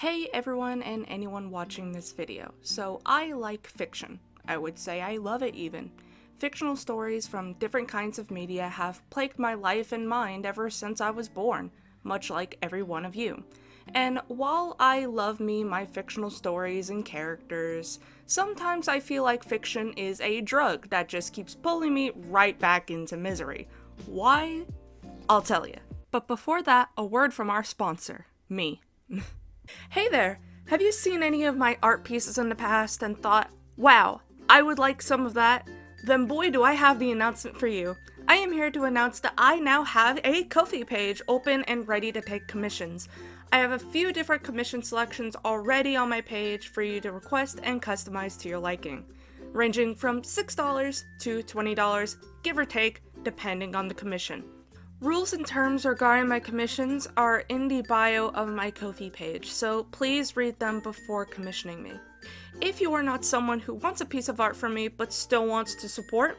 Hey everyone and anyone watching this video. So I like fiction. I would say I love it even. Fictional stories from different kinds of media have plagued my life and mind ever since I was born, much like every one of you. And while I love my fictional stories and characters, sometimes I feel like fiction is a drug that just keeps pulling me right back into misery. Why? I'll tell you. But before that, a word from our sponsor, me. Hey there! Have you seen any of my art pieces in the past and thought, wow, I would like some of that? Then boy do I have the announcement for you. I am here to announce that I now have a Ko-fi page open and ready to take commissions. I have a few different commission selections already on my page for you to request and customize to your liking, ranging from $6 to $20, give or take, depending on the commission. Rules and terms regarding my commissions are in the bio of my Ko-fi page, so please read them before commissioning me. If you are not someone who wants a piece of art from me but still wants to support,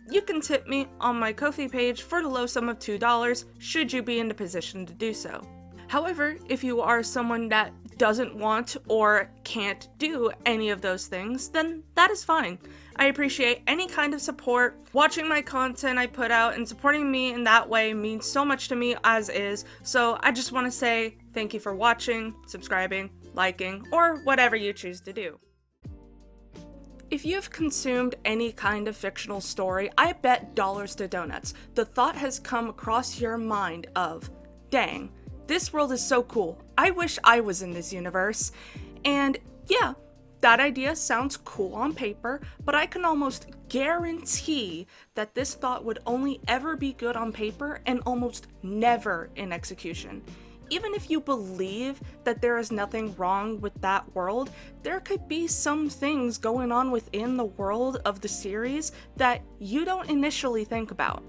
you can tip me on my Ko-fi page for the low sum of $2 should you be in the position to do so. However, if you are someone that doesn't want or can't do any of those things, then that is fine. I appreciate any kind of support. Watching my content I put out and supporting me in that way means so much to me as is, so I just want to say thank you for watching, subscribing, liking, or whatever you choose to do. If you have consumed any kind of fictional story, I bet dollars to donuts, the thought has come across your mind of, dang, this world is so cool. I wish I was in this universe. And yeah, that idea sounds cool on paper, but I can almost guarantee that this thought would only ever be good on paper and almost never in execution. Even if you believe that there is nothing wrong with that world, there could be some things going on within the world of the series that you don't initially think about.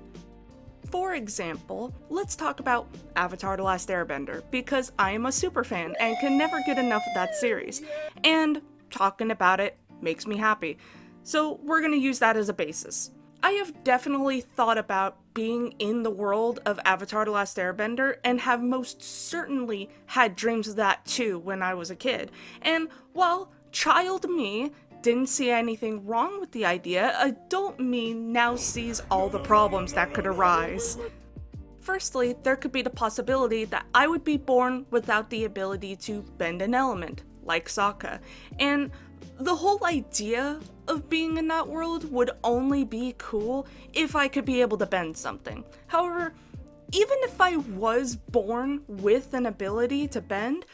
For example, let's talk about Avatar: The Last Airbender, because I am a super fan and can never get enough of that series, and talking about it makes me happy, so we're gonna use that as a basis. I have definitely thought about being in the world of Avatar: The Last Airbender, and have most certainly had dreams of that too when I was a kid, and while child me didn't see anything wrong with the idea, adult me now sees all the problems that could arise. Firstly, there could be the possibility that I would be born without the ability to bend an element, like Sokka, and the whole idea of being in that world would only be cool if I could be able to bend something. However, even if I was born with an ability to bend,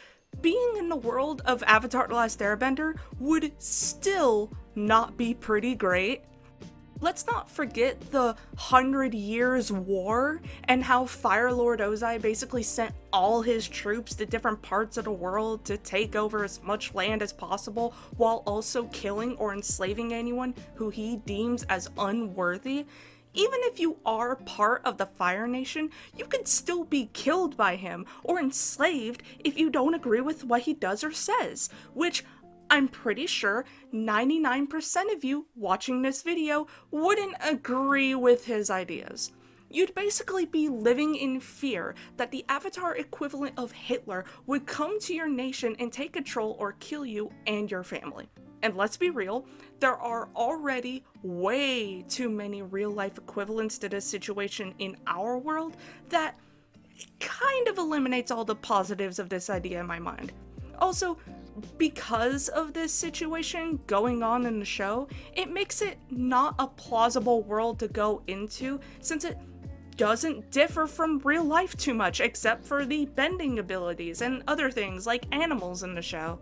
being in the world of Avatar: The Last Airbender would still not be pretty great. Let's not forget the 100 Years War and how Fire Lord Ozai basically sent all his troops to different parts of the world to take over as much land as possible while also killing or enslaving anyone who he deems as unworthy. Even if you are part of the Fire Nation, you could still be killed by him or enslaved if you don't agree with what he does or says, which I'm pretty sure 99% of you watching this video wouldn't agree with his ideas. You'd basically be living in fear that the Avatar equivalent of Hitler would come to your nation and take control or kill you and your family. And let's be real, there are already way too many real-life equivalents to this situation in our world that kind of eliminates all the positives of this idea in my mind. Also, because of this situation going on in the show, it makes it not a plausible world to go into since it doesn't differ from real life too much except for the bending abilities and other things like animals in the show.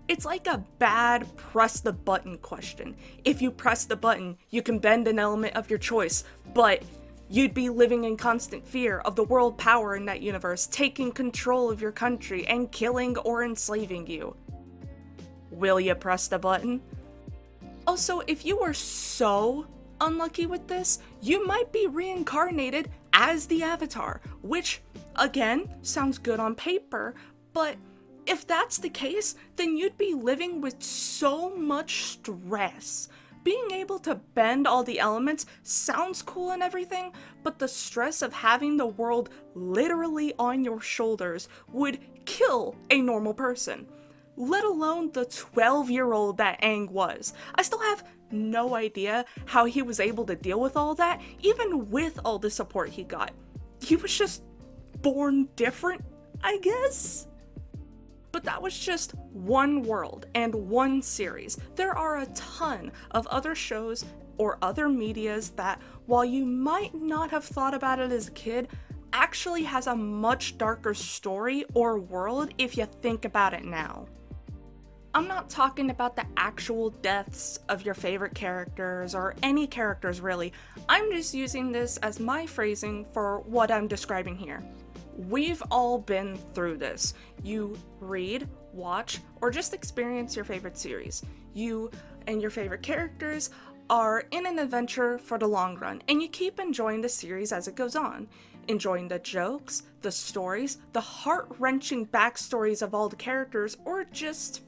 It's like a bad press the button question. If you press the button, you can bend an element of your choice, but you'd be living in constant fear of the world power in that universe taking control of your country and killing or enslaving you. Will you press the button? Also, if you were so unlucky with this, you might be reincarnated as the Avatar, which, again, sounds good on paper, but if that's the case, then you'd be living with so much stress. Being able to bend all the elements sounds cool and everything, but the stress of having the world literally on your shoulders would kill a normal person, let alone the 12-year-old that Aang was. I still have no idea how he was able to deal with all that, even with all the support he got. He was just born different, I guess? But that was just one world and one series. There are a ton of other shows or other medias that, while you might not have thought about it as a kid, actually has a much darker story or world if you think about it now. I'm not talking about the actual deaths of your favorite characters or any characters really. I'm just using this as my phrasing for what I'm describing here. We've all been through this. You read, watch, or just experience your favorite series. You and your favorite characters are in an adventure for the long run, and you keep enjoying the series as it goes on. Enjoying the jokes, the stories, the heart-wrenching backstories of all the characters, or just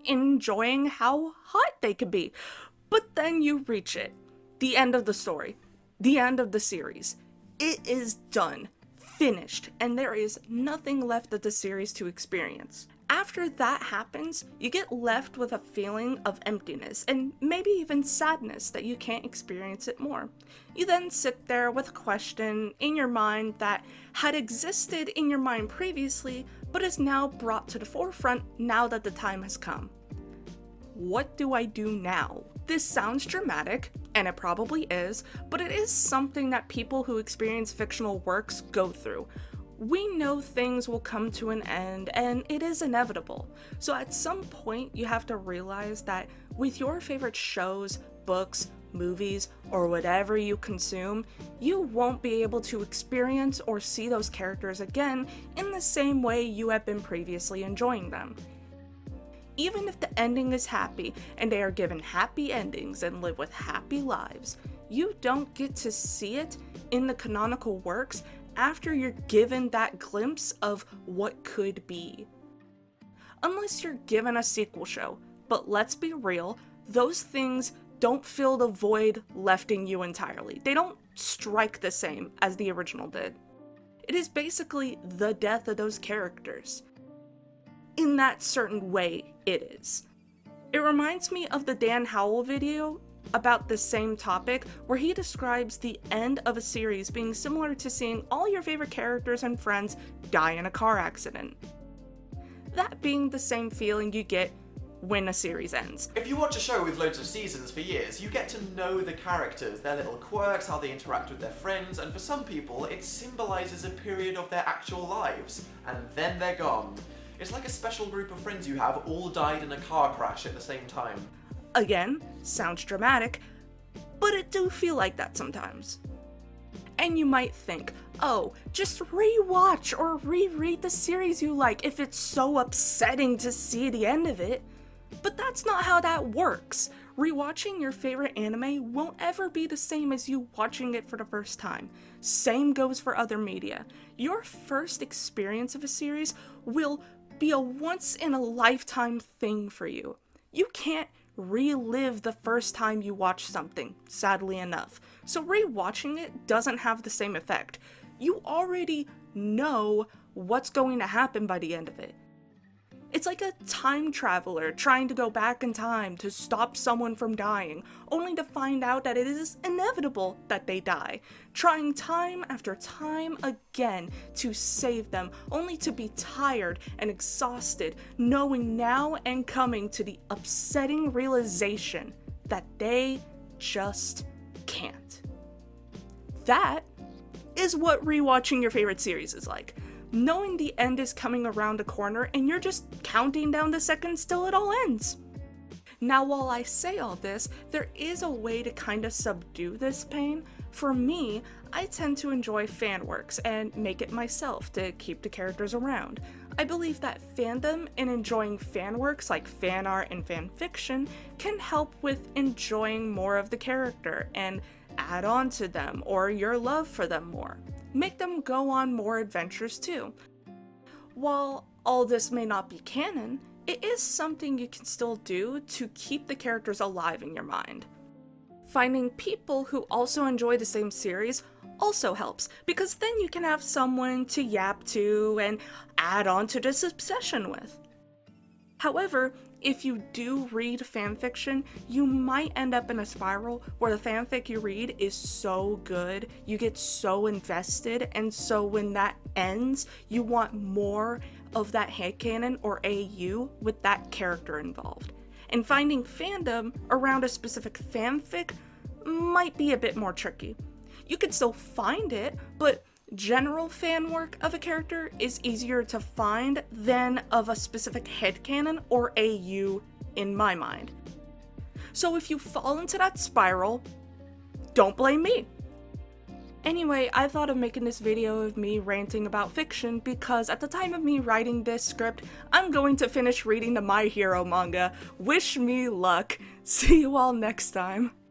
enjoying how hot they could be. But then you reach it. The end of the story. The end of the series. It is done. Finished, and there is nothing left of the series to experience. After that happens, you get left with a feeling of emptiness and maybe even sadness that you can't experience it more. You then sit there with a question in your mind that had existed in your mind previously, but is now brought to the forefront now that the time has come. What do I do now? This sounds dramatic, and it probably is, but it is something that people who experience fictional works go through. We know things will come to an end, and it is inevitable. So at some point, you have to realize that with your favorite shows, books, movies, or whatever you consume, you won't be able to experience or see those characters again in the same way you have been previously enjoying them. Even if the ending is happy and they are given happy endings and live with happy lives, you don't get to see it in the canonical works after you're given that glimpse of what could be. Unless you're given a sequel show, but let's be real, those things don't fill the void left in you entirely. They don't strike the same as the original did. It is basically the death of those characters. In that certain way, it is. It reminds me of the Dan Howell video about the same topic, where he describes the end of a series being similar to seeing all your favorite characters and friends die in a car accident. That being the same feeling you get when a series ends. If you watch a show with loads of seasons for years, you get to know the characters, their little quirks, how they interact with their friends, and for some people, it symbolises a period of their actual lives, and then they're gone. It's like a special group of friends you have all died in a car crash at the same time. Again, sounds dramatic, but it do feel like that sometimes. And you might think, oh, just rewatch or reread the series you like if it's so upsetting to see the end of it. But that's not how that works. Rewatching your favorite anime won't ever be the same as you watching it for the first time. Same goes for other media. Your first experience of a series will be a once-in-a-lifetime thing for you. You can't relive the first time you watch something, sadly enough. So rewatching it doesn't have the same effect. You already know what's going to happen by the end of it. It's like a time traveler trying to go back in time to stop someone from dying, only to find out that it is inevitable that they die. Trying time after time again to save them, only to be tired and exhausted, knowing now and coming to the upsetting realization that they just can't. That is what rewatching your favorite series is like. Knowing the end is coming around the corner and you're just counting down the seconds till it all ends. Now, while I say all this, there is a way to kind of subdue this pain. For me, I tend to enjoy fan works and make it myself to keep the characters around. I believe that fandom and enjoying fan works like fan art and fan fiction can help with enjoying more of the character and add on to them or your love for them more. Make them go on more adventures too. While all this may not be canon, it is something you can still do to keep the characters alive in your mind. Finding people who also enjoy the same series also helps, because then you can have someone to yap to and add on to this obsession with. However, if you do read fanfiction, you might end up in a spiral where the fanfic you read is so good, you get so invested, and so when that ends, you want more of that headcanon or AU with that character involved. And finding fandom around a specific fanfic might be a bit more tricky. You could still find it, but general fan work of a character is easier to find than of a specific headcanon or AU in my mind. So if you fall into that spiral, don't blame me. Anyway, I thought of making this video of me ranting about fiction because at the time of me writing this script, I'm going to finish reading the My Hero manga. Wish me luck. See you all next time.